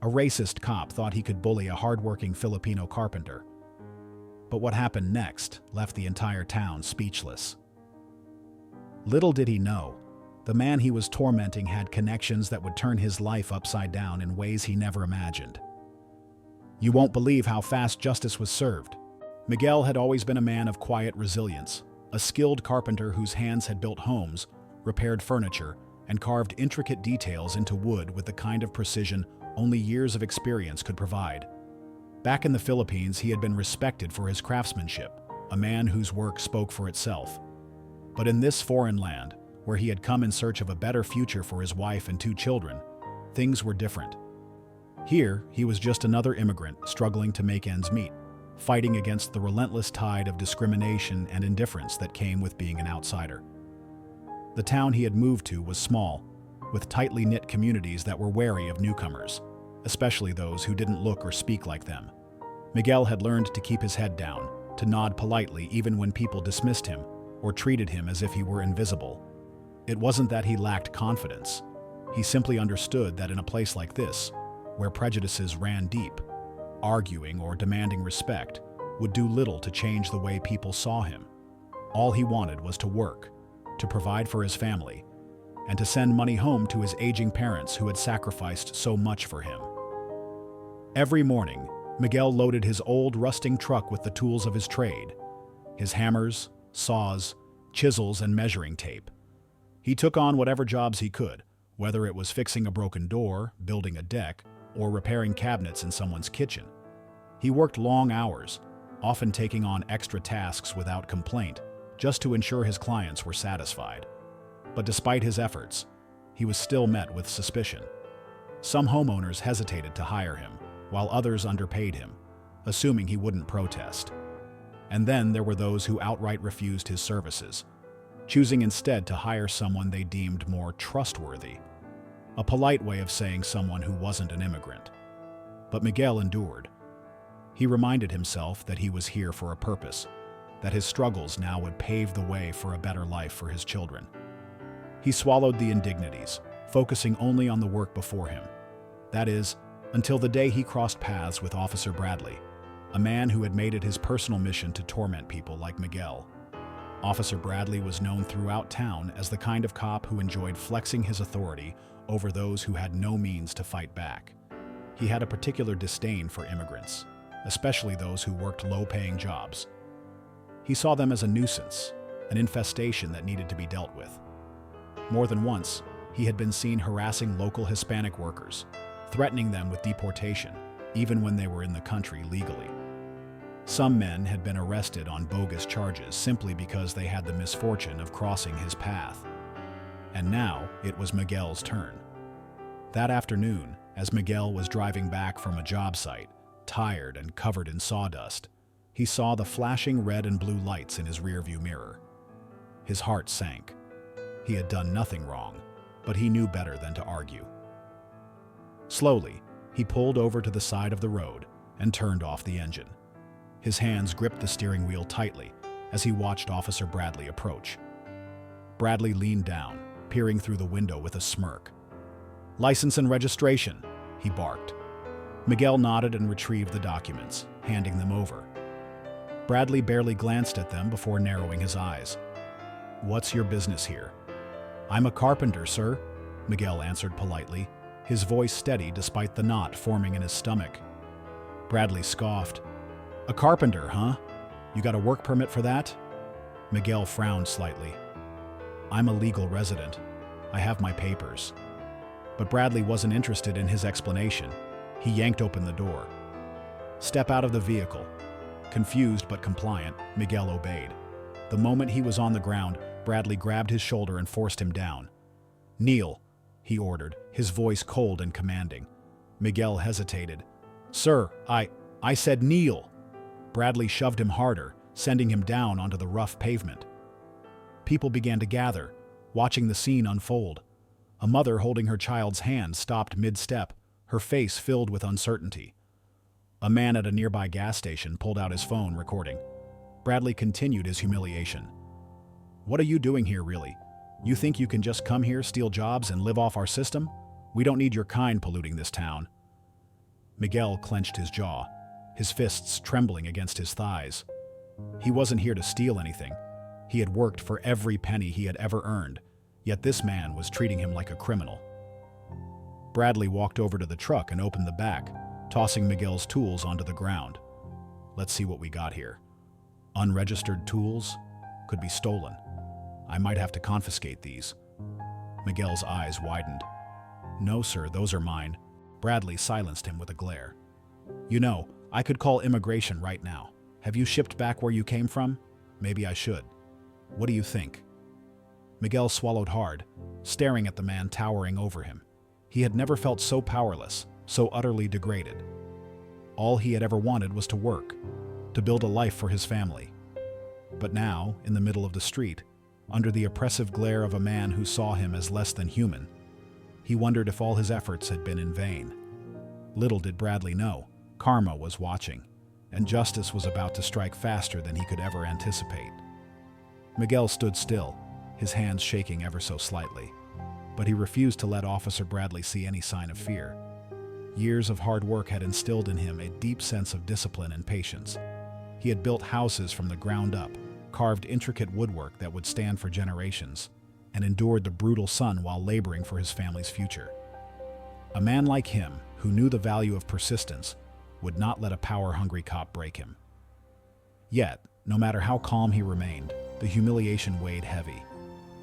A racist cop thought he could bully a hardworking Filipino carpenter. But what happened next left the entire town speechless. Little did he know, the man he was tormenting had connections that would turn his life upside down in ways he never imagined. You won't believe how fast justice was served. Miguel had always been a man of quiet resilience, a skilled carpenter whose hands had built homes, repaired furniture, and carved intricate details into wood with the kind of precision only years of experience could provide. Back in the Philippines, he had been respected for his craftsmanship, a man whose work spoke for itself. But in this foreign land, where he had come in search of a better future for his wife and 2 children, things were different. Here, he was just another immigrant struggling to make ends meet, fighting against the relentless tide of discrimination and indifference that came with being an outsider. The town he had moved to was small, with tightly knit communities that were wary of newcomers, especially those who didn't look or speak like them. Miguel had learned to keep his head down, to nod politely even when people dismissed him or treated him as if he were invisible. It wasn't that he lacked confidence. He simply understood that in a place like this, where prejudices ran deep, arguing or demanding respect would do little to change the way people saw him. All he wanted was to work, to provide for his family, and to send money home to his aging parents who had sacrificed so much for him. Every morning, Miguel loaded his old rusting truck with the tools of his trade, his hammers, saws, chisels, and measuring tape. He took on whatever jobs he could, whether it was fixing a broken door, building a deck, or repairing cabinets in someone's kitchen. He worked long hours, often taking on extra tasks without complaint, just to ensure his clients were satisfied. But despite his efforts, he was still met with suspicion. Some homeowners hesitated to hire him, while others underpaid him, assuming he wouldn't protest. And then there were those who outright refused his services, choosing instead to hire someone they deemed more trustworthy, a polite way of saying someone who wasn't an immigrant. But Miguel endured. He reminded himself that he was here for a purpose, that his struggles now would pave the way for a better life for his children. He swallowed the indignities, focusing only on the work before him. That is, until the day he crossed paths with Officer Bradley, a man who had made it his personal mission to torment people like Miguel. Officer Bradley was known throughout town as the kind of cop who enjoyed flexing his authority over those who had no means to fight back. He had a particular disdain for immigrants, especially those who worked low-paying jobs. He saw them as a nuisance, an infestation that needed to be dealt with. More than once, he had been seen harassing local Hispanic workers, threatening them with deportation, even when they were in the country legally. Some men had been arrested on bogus charges simply because they had the misfortune of crossing his path. And now it was Miguel's turn. That afternoon, as Miguel was driving back from a job site, tired and covered in sawdust, he saw the flashing red and blue lights in his rearview mirror. His heart sank. He had done nothing wrong, but he knew better than to argue. Slowly, he pulled over to the side of the road and turned off the engine. His hands gripped the steering wheel tightly as he watched Officer Bradley approach. Bradley leaned down, peering through the window with a smirk. "License and registration," he barked. Miguel nodded and retrieved the documents, handing them over. Bradley barely glanced at them before narrowing his eyes. "What's your business here?" "I'm a carpenter, sir," Miguel answered politely, his voice steady despite the knot forming in his stomach. Bradley scoffed. "A carpenter, huh? You got a work permit for that?" Miguel frowned slightly. "I'm a legal resident. I have my papers." But Bradley wasn't interested in his explanation. He yanked open the door. "Step out of the vehicle." Confused but compliant, Miguel obeyed. The moment he was on the ground, Bradley grabbed his shoulder and forced him down. "Kneel," he ordered, his voice cold and commanding. Miguel hesitated. "Sir, I said kneel." Bradley shoved him harder, sending him down onto the rough pavement. People began to gather, watching the scene unfold. A mother holding her child's hand stopped mid-step, her face filled with uncertainty. A man at a nearby gas station pulled out his phone, recording. Bradley continued his humiliation. "What are you doing here, really? You think you can just come here, steal jobs, and live off our system? We don't need your kind polluting this town." Miguel clenched his jaw, his fists trembling against his thighs. He wasn't here to steal anything. He had worked for every penny he had ever earned, yet this man was treating him like a criminal. Bradley walked over to the truck and opened the back, tossing Miguel's tools onto the ground. Let's see what we got here. Unregistered tools? Could be stolen. I might have to confiscate these. Miguel's eyes widened. No, sir, those are mine. Bradley silenced him with a glare. You know, I could call immigration right now. Have you shipped back where you came from? Maybe I should. What do you think? Miguel swallowed hard, staring at the man towering over him. He had never felt so powerless, so utterly degraded. All he had ever wanted was to work, to build a life for his family. But now, in the middle of the street, under the oppressive glare of a man who saw him as less than human, he wondered if all his efforts had been in vain. Little did Bradley know, karma was watching, and justice was about to strike faster than he could ever anticipate. Miguel stood still, his hands shaking ever so slightly, but he refused to let Officer Bradley see any sign of fear. Years of hard work had instilled in him a deep sense of discipline and patience. He had built houses from the ground up, carved intricate woodwork that would stand for generations, and endured the brutal sun while laboring for his family's future. A man like him, who knew the value of persistence, would not let a power-hungry cop break him. Yet, no matter how calm he remained, the humiliation weighed heavy.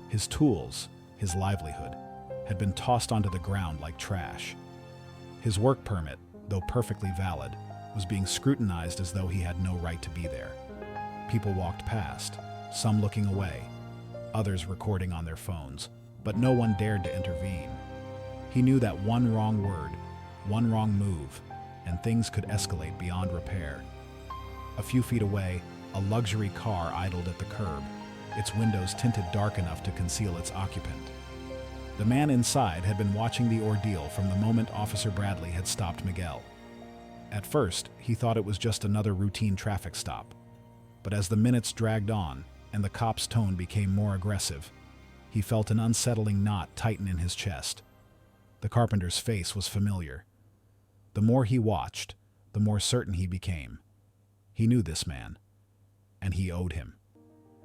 His tools, his livelihood, had been tossed onto the ground like trash. His work permit, though perfectly valid, was being scrutinized as though he had no right to be there. People walked past, some looking away, others recording on their phones, but no one dared to intervene. He knew that one wrong word, one wrong move, and things could escalate beyond repair. A few feet away, a luxury car idled at the curb, its windows tinted dark enough to conceal its occupant. The man inside had been watching the ordeal from the moment Officer Bradley had stopped Miguel. At first, he thought it was just another routine traffic stop. But as the minutes dragged on and the cop's tone became more aggressive, he felt an unsettling knot tighten in his chest. The carpenter's face was familiar. The more he watched, the more certain he became. He knew this man, and he owed him.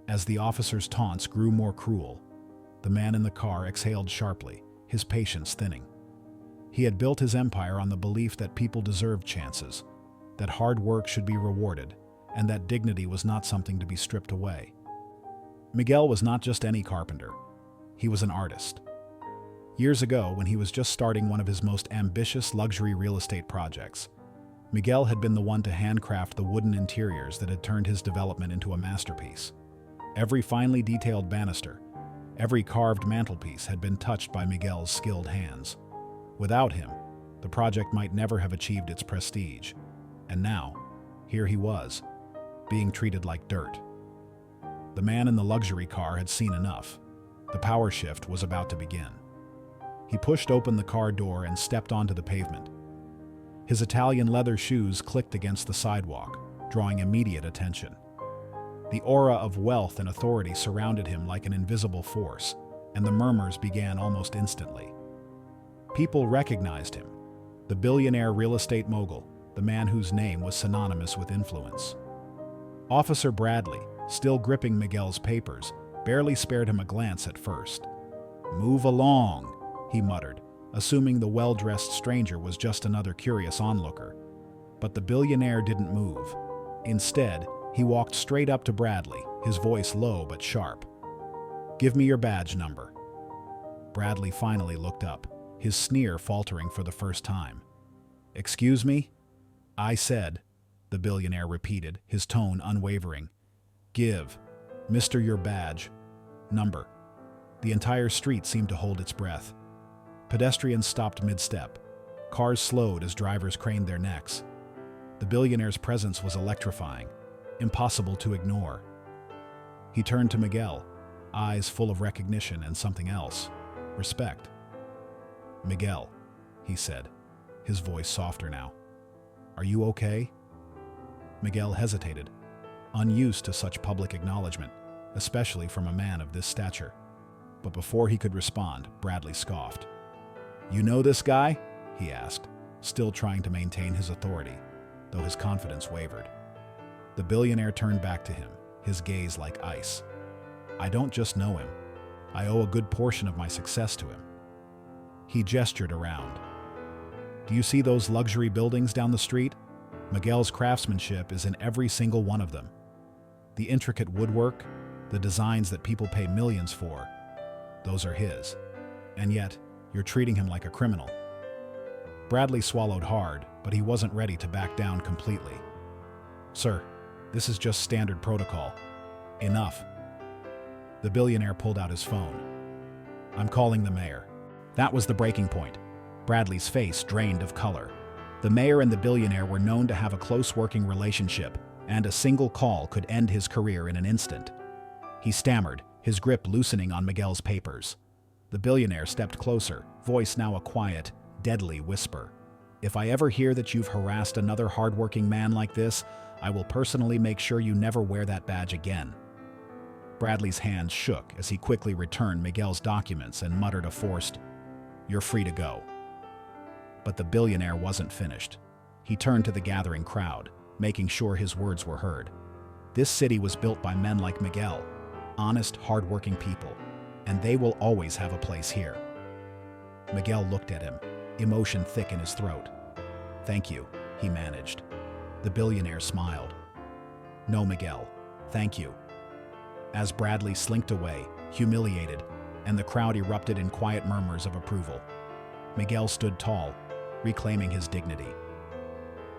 As the officer's taunts grew more cruel, the man in the car exhaled sharply, his patience thinning. He had built his empire on the belief that people deserved chances, that hard work should be rewarded, and that dignity was not something to be stripped away. Miguel was not just any carpenter. He was an artist. Years ago, when he was just starting one of his most ambitious luxury real estate projects, Miguel had been the one to handcraft the wooden interiors that had turned his development into a masterpiece. Every finely detailed banister, every carved mantelpiece had been touched by Miguel's skilled hands. Without him, the project might never have achieved its prestige. And now, here he was, being treated like dirt. The man in the luxury car had seen enough. The power shift was about to begin. He pushed open the car door and stepped onto the pavement. His Italian leather shoes clicked against the sidewalk, drawing immediate attention. The aura of wealth and authority surrounded him like an invisible force, and the murmurs began almost instantly. People recognized him, the billionaire real estate mogul, the man whose name was synonymous with influence. Officer Bradley, still gripping Miguel's papers, barely spared him a glance at first. "Move along," he muttered, assuming the well-dressed stranger was just another curious onlooker. But the billionaire didn't move. Instead, he walked straight up to Bradley, his voice low but sharp. "Give me your badge number." Bradley finally looked up, his sneer faltering for the first time. "Excuse me?" "I said," the billionaire repeated, his tone unwavering. "Give, Mr. your badge number." The entire street seemed to hold its breath. Pedestrians stopped mid-step. Cars slowed as drivers craned their necks. The billionaire's presence was electrifying, impossible to ignore. He turned to Miguel, eyes full of recognition and something else, respect. "Miguel," he said, his voice softer now. "Are you okay?" Miguel hesitated, unused to such public acknowledgement, especially from a man of this stature. But before he could respond, Bradley scoffed. "You know this guy?" he asked. still trying to maintain his authority, though his confidence wavered. The billionaire turned back to him, his gaze like ice. "I don't just know him. I owe a good portion of my success to him." He gestured around. "Do you see those luxury buildings down the street? Miguel's craftsmanship is in every single one of them. The intricate woodwork, the designs that people pay millions for, those are his. And yet, you're treating him like a criminal." Bradley swallowed hard, but he wasn't ready to back down completely. "Sir, this is just standard protocol. Enough." The billionaire pulled out his phone. "I'm calling the mayor." That was the breaking point. Bradley's face drained of color. The mayor and the billionaire were known to have a close working relationship, and a single call could end his career in an instant. He stammered, his grip loosening on Miguel's papers. The billionaire stepped closer, voice now a quiet, deadly whisper. "If I ever hear that you've harassed another hardworking man like this, I will personally make sure you never wear that badge again." Bradley's hands shook as he quickly returned Miguel's documents and muttered a forced, "You're free to go." But the billionaire wasn't finished. He turned to the gathering crowd, making sure his words were heard. This city was built by men like Miguel, honest, hardworking people, and they will always have a place here. Miguel looked at him, emotion thick in his throat. "Thank you," he managed. The billionaire smiled. "No, Miguel, thank you." As Bradley slinked away, humiliated, and the crowd erupted in quiet murmurs of approval, Miguel stood tall, reclaiming his dignity.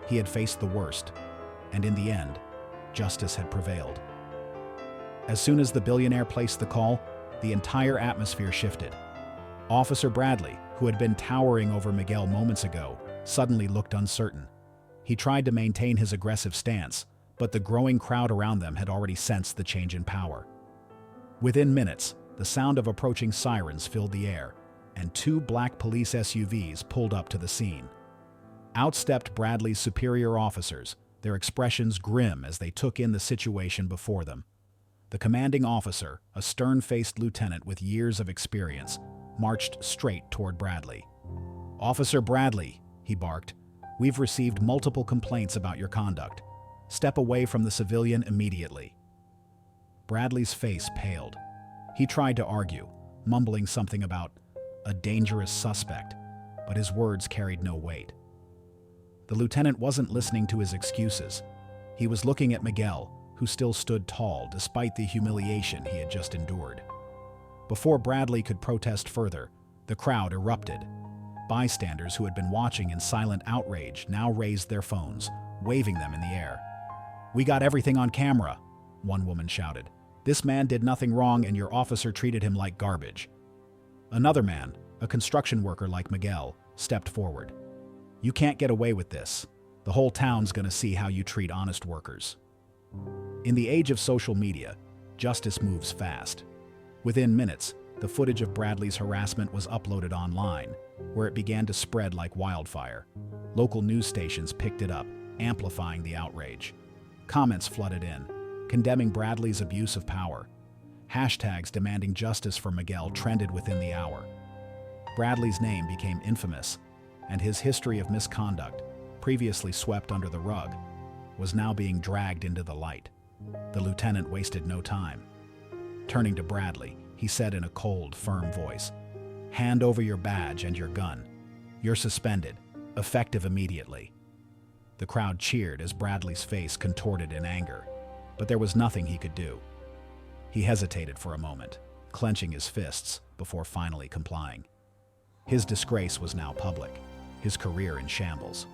He had faced the worst, and in the end, justice had prevailed. As soon as the billionaire placed the call, the entire atmosphere shifted. Officer Bradley, who had been towering over Miguel moments ago, suddenly looked uncertain. He tried to maintain his aggressive stance, but the growing crowd around them had already sensed the change in power. Within minutes, the sound of approaching sirens filled the air, and 2 black police SUVs pulled up to the scene. Out stepped Bradley's superior officers, their expressions grim as they took in the situation before them. The commanding officer, a stern-faced lieutenant with years of experience, marched straight toward Bradley. "Officer Bradley," he barked, "we've received multiple complaints about your conduct. Step away from the civilian immediately." Bradley's face paled. He tried to argue, mumbling something about a dangerous suspect, but his words carried no weight. The lieutenant wasn't listening to his excuses. He was looking at Miguel, who still stood tall despite the humiliation he had just endured. Before Bradley could protest further, the crowd erupted. Bystanders who had been watching in silent outrage now raised their phones, waving them in the air. "We got everything on camera," one woman shouted. "This man did nothing wrong and your officer treated him like garbage." Another man, a construction worker like Miguel, stepped forward. "You can't get away with this. The whole town's gonna see how you treat honest workers." In the age of social media, justice moves fast. Within minutes, the footage of Bradley's harassment was uploaded online, where it began to spread like wildfire. Local news stations picked it up, amplifying the outrage. Comments flooded in, condemning Bradley's abuse of power. Hashtags demanding justice for Miguel trended within the hour. Bradley's name became infamous, and his history of misconduct, previously swept under the rug, was now being dragged into the light. The lieutenant wasted no time. Turning to Bradley, he said in a cold, firm voice, "Hand over your badge and your gun. You're suspended, effective immediately." The crowd cheered as Bradley's face contorted in anger, but there was nothing he could do. He hesitated for a moment, clenching his fists before finally complying. His disgrace was now public, his career in shambles.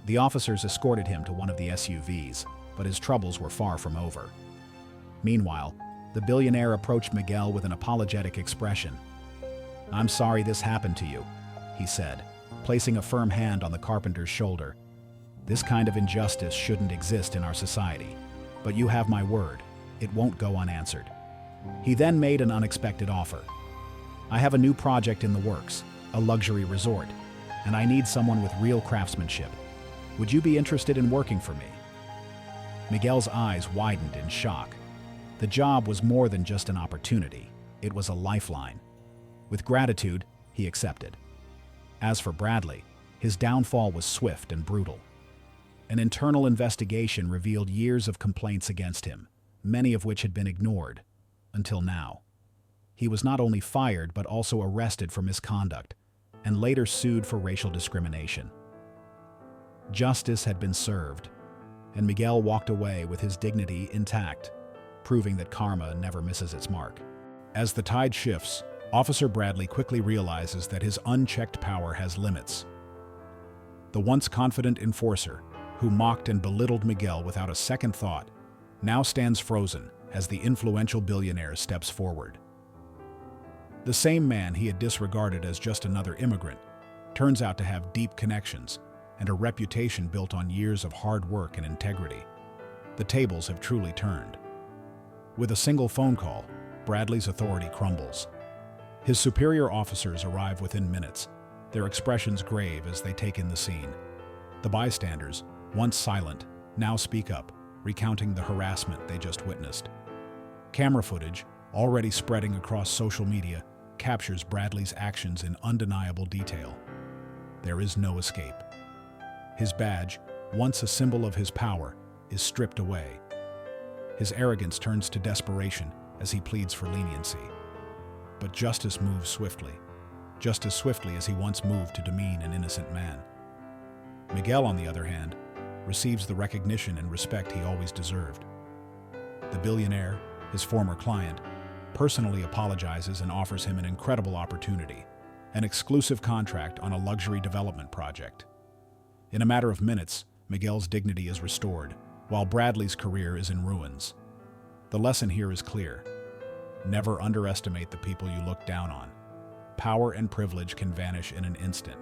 The officers escorted him to one of the SUVs, but his troubles were far from over. Meanwhile, the billionaire approached Miguel with an apologetic expression. "I'm sorry this happened to you," he said, placing a firm hand on the carpenter's shoulder. "This kind of injustice shouldn't exist in our society, but you have my word, it won't go unanswered." He then made an unexpected offer. "I have a new project in the works, a luxury resort, and I need someone with real craftsmanship. Would you be interested in working for me?" Miguel's eyes widened in shock. The job was more than just an opportunity, it was a lifeline. With gratitude, he accepted. As for Bradley, His downfall was swift and brutal. An internal investigation revealed years of complaints against him, many of which had been ignored, until now. He was not only fired but also arrested for misconduct, and later sued for racial discrimination. Justice had been served, and Miguel walked away with his dignity intact, proving that karma never misses its mark. As the tide shifts, Officer Bradley quickly realizes that his unchecked power has limits. The once confident enforcer, who mocked and belittled Miguel without a second thought, now stands frozen as the influential billionaire steps forward. The same man he had disregarded as just another immigrant turns out to have deep connections and a reputation built on years of hard work and integrity. The tables have truly turned. With a single phone call, Bradley's authority crumbles. His superior officers arrive within minutes, their expressions grave as they take in the scene. The bystanders, once silent, now speak up, recounting the harassment they just witnessed. Camera footage, already spreading across social media, captures Bradley's actions in undeniable detail. There is no escape. His badge, once a symbol of his power, is stripped away. His arrogance turns to desperation as he pleads for leniency. But justice moves swiftly, just as swiftly as he once moved to demean an innocent man. Miguel, on the other hand, receives the recognition and respect he always deserved. The billionaire, his former client, personally apologizes and offers him an incredible opportunity, an exclusive contract on a luxury development project. In a matter of minutes, Miguel's dignity is restored, while Bradley's career is in ruins. The lesson here is clear. Never underestimate the people you look down on. Power and privilege can vanish in an instant,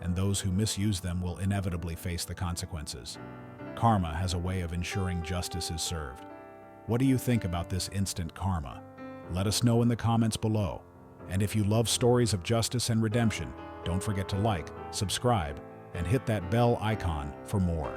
and those who misuse them will inevitably face the consequences. Karma has a way of ensuring justice is served. What do you think about this instant karma? Let us know in the comments below. And if you love stories of justice and redemption, don't forget to like, subscribe, and hit that bell icon for more.